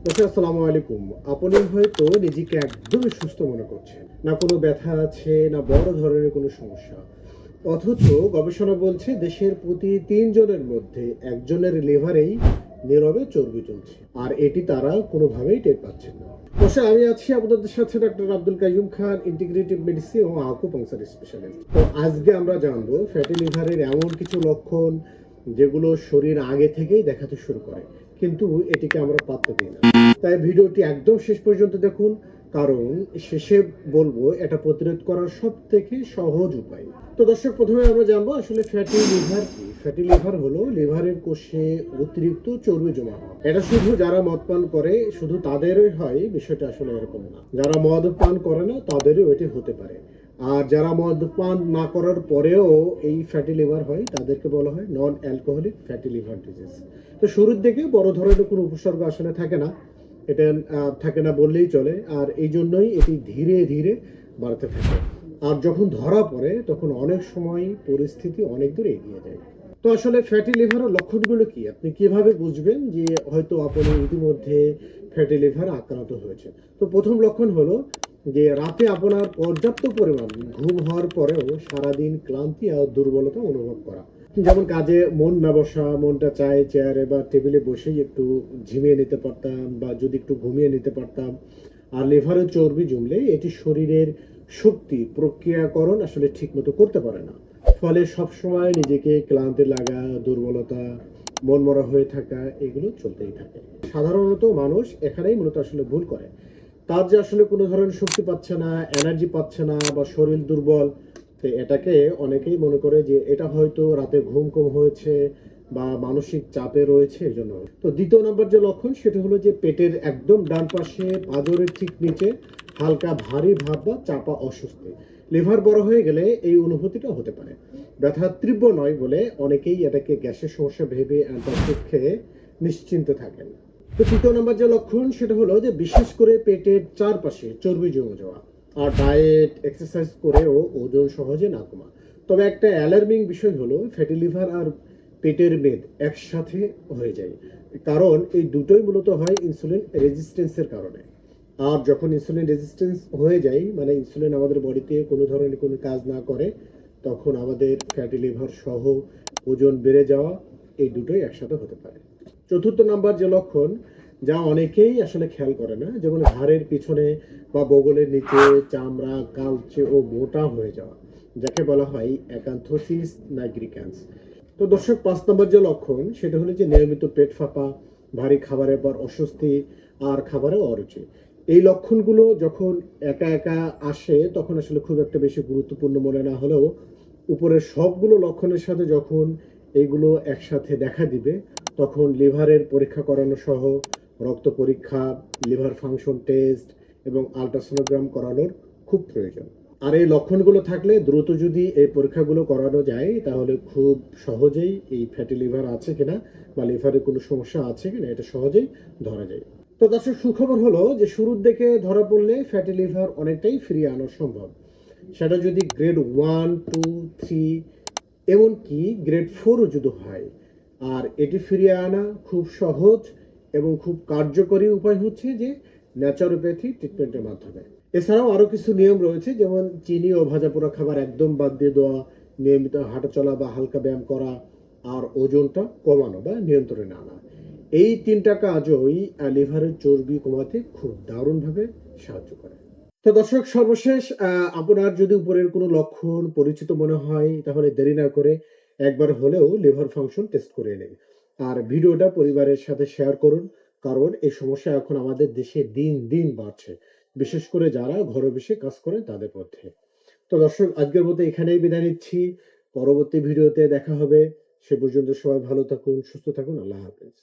দর্শক আসসালামু আলাইকুম। আপনি হয়তো নিজেকে একদমই সুস্থ মনে করছেন, না কোনো ব্যথা আছে, না বড় ধরনের কোনো সমস্যা। অথচ গবেষণা বলছে দেশের প্রতি ৩ জনের মধ্যে একজনের লিভারেই নীরবে চর্বি চলছে, আর এটি তারা কোনোভাবেই টের পাচ্ছেন না। দর্শক, আমি আছি আপনাদের সাথে ডক্টর আব্দুল কাইয়ুম খান, ইন্টিগ্রেটিভ মেডিসিন ও আকুপাংচার স্পেশালিস্ট। তো আজকে আমরা জানবো ফ্যাটি লিভারের এমন কিছু লক্ষণ যেগুলো শরীর আগে থেকেই দেখাতে শুরু করে, কিন্তু এটিকে আমরা পাত্তা দিই না। তাই ভিডিওটি একদম শেষ পর্যন্ত দেখুন, কারণ শেষে বলবো এটা প্রতিরোধ করার সব থেকে সহজ উপায়। তো দর্শক, প্রথমে আমরা জানবো আসলে ফ্যাটি লিভার কি। ফ্যাটি লিভার হলো লিভারের কোষে অতিরিক্ত চর্বি জমা হয়। এটা শুধু যারা মদ পান করে শুধু তাদেরই হয়, বিষয়টা আসলে এরকম না। যারা মদ পান করে না তাদেরও এটি হতে পারে। আর যারা মদ পান না করার পরেও এই ফ্যাটি লিভার হয় তাদেরকে বলা হয় non alcoholic fatty liver disease. তো শুরুর দিকে বড় ধরনের কোনো উপসর্গ আসলে থাকে না, এটা থাকে না বললেই চলে। আর এই জন্যই এটি ধীরে ধীরে বাড়তে থাকে। আর যখন ধরা পড়ে তখন অনেক সময় পরিস্থিতি অনেক দূর এগিয়ে যায়। তো আসলে ফ্যাটি লিভারের লক্ষণগুলো কি, আপনি কিভাবে বুঝবেন যে হয়তো আপনি ইতিমধ্যে ফ্যাটি লিভার আক্রান্ত হয়েছে? তো প্রথম লক্ষণ হলো যে রাতে আপনার পর্যাপ্ত পরিমাণ ঘুম হওয়ার পরেও সারাদিন ক্লান্তি আর দুর্বলতা অনুভব করা। যেমন কাজে মন না বসা, মনটা চায় চেয়ারে বা টেবিলে বসেই একটু ঝিমিয়ে নিতে পারতাম, বা যদি একটু ঘুমিয়ে নিতে পারতাম। আর লিভারের চর্বি জমলে এটি শরীরের শক্তি প্রক্রিয়াকরণ আসলে ঠিকমতো করতে পারে না। ফলে সবসময় নিজেকে ক্লান্তি লাগা, দুর্বলতা, মনমরা হয়ে থাকা, এগুলো চলতেই থাকে। সাধারণত মানুষ এখানেই মূলত আসলে ভুল করে। তার যে আসলে কোনো ধরনের শক্তি পাচ্ছে না, এনার্জি পাচ্ছে না, বা শরীর দুর্বল, তো এটাকে অনেকেই মনে করে যে এটা হয়তো রাতে ঘুম কম হয়েছে বা মানসিক চাপে রয়েছে এর জন্য। তো দ্বিতীয় নম্বর যে লক্ষণ সেটা হলো যে পেটের একদম ডান পাশে পাঁজরের ঠিক নিচে হালকা ভারী ভাব বা চাপা অস্বস্তি। লিভার বড় হয়ে গেলে এই অনুভূতিটা হতে পারে। ব্যথা তীব্র নয় বলে অনেকেই এটাকে গ্যাসের সমস্যা ভেবে অ্যান্টাসিড খেয়ে নিশ্চিন্তে থাকেন। তো তৃতীয় নম্বর যে লক্ষণ সেটা হলো যে বিশেষ করে পেটের চারপাশে চর্বি জমে যাওয়া, আর ডায়েট এক্সারসাইজ করেও ওজন সহজে না কমা। তবে একটা অ্যালার্মিং বিষয় হলো ফ্যাটি লিভার আর পেটের মেদ একসাথে হয়ে যায়, কারণ এই দুটোই মূলত হয় ইনসুলিন রেজিস্ট্যান্সের কারণে। আর যখন ইনসুলিন রেজিস্ট্যান্স হয়ে যায়, মানে ইনসুলিন আমাদের বডিতে কোনো ধরনের কোনো কাজ না করে, তখন আমাদের ফ্যাটি লিভার সহ ওজন বেড়ে যাওয়া, এই দুটোই একসাথে হতে পারে। চতুর্থ নাম্বার যে লক্ষণ, যা অনেকেই আসলে খেয়াল করে না, যেমন ঘাড়ের পিছনে বা বগলের নিচে চামড়া কালচে ও মোটা হয়ে যাওয়া, যাকে বলা হয় অ্যাকান্থোসিস নাইগ্রিক্যান্স। তো দর্শক, ৫ নম্বর যে লক্ষণ সেটা হলো যে নিয়মিত পেট ফাঁপা, ভারী খাবারের পর অস্বস্তি, আর খাবারে অরুচি। এই লক্ষণগুলো যখন একা একা আসে তখন আসলে খুব একটা বেশি গুরুত্বপূর্ণ মনে না হলেও উপরের সবগুলো লক্ষণের সাথে যখন এইগুলো একসাথে দেখা দিবে, তখন লিভারের পরীক্ষা করানো সহ রক্ত পরীক্ষা, লিভার ফাংশন টেস্ট এবং আল্ট্রাসোনোগ্রাম করানোর খুব প্রয়োজন। আর এই লক্ষণগুলো থাকলে দ্রুত যদি এই পরীক্ষাগুলো করানো যায়, তাহলে খুব সহজেই এই ফ্যাটি লিভার আছে কিনা বা লিভারে কোনো সমস্যা আছে কিনা এটা সহজেই ধরা যায়। তো দর্শক, সুখবর হলো যে শুরুর দিকে ধরা পড়লে ফ্যাটি লিভার অনেকটাই ফিরিয়ে আনা সম্ভব। সেটা যদি গ্রেড 1, 2, 3, এমনকি গ্রেড 4ও যদি হয়। আর এটি ফিরিয়ে আনা খুব সহজ এবং খুব কার্যকরী উপায় হচ্ছে যে ন্যাচারোপ্যাথি ট্রিটমেন্টের মাধ্যমে। এছাড়াও আরো কিছু নিয়ম রয়েছে, যেমন চিনি ও ভাজা পোড়া খাবার একদম বাদ দিয়ে দেওয়া, নিয়মিত হাঁটাচলা বা হালকা ব্যায়াম করা, আর ওজনটা কমানো বা নিয়ন্ত্রণে আনা। এই 3টা কাজই লিভারের চর্বি কমাতে খুব দারুণভাবে সাহায্য করে। তো দর্শক, সর্বশেষ আপনার যদি উপরের কোনো লক্ষণ পরিচিত মনে হয়, তাহলে দেরি না করে একবার হলেও লিভার ফাংশন টেস্ট করে নিন। আর ভিডিওটা পরিবারের সাথে শেয়ার করুন, কারণ এই সমস্যা এখন আমাদের দেশে দিন দিন বাড়ছে, বিশেষ করে যারা ঘরে বসে কাজ করেন তাদের মধ্যে। তো দর্শক, আজকের মতো এখানেই বিদায় নিচ্ছি। পরবর্তী ভিডিওতে দেখা হবে। সে পর্যন্ত সবাই ভালো থাকুন, সুস্থ থাকুন। আল্লাহ হাফেজ।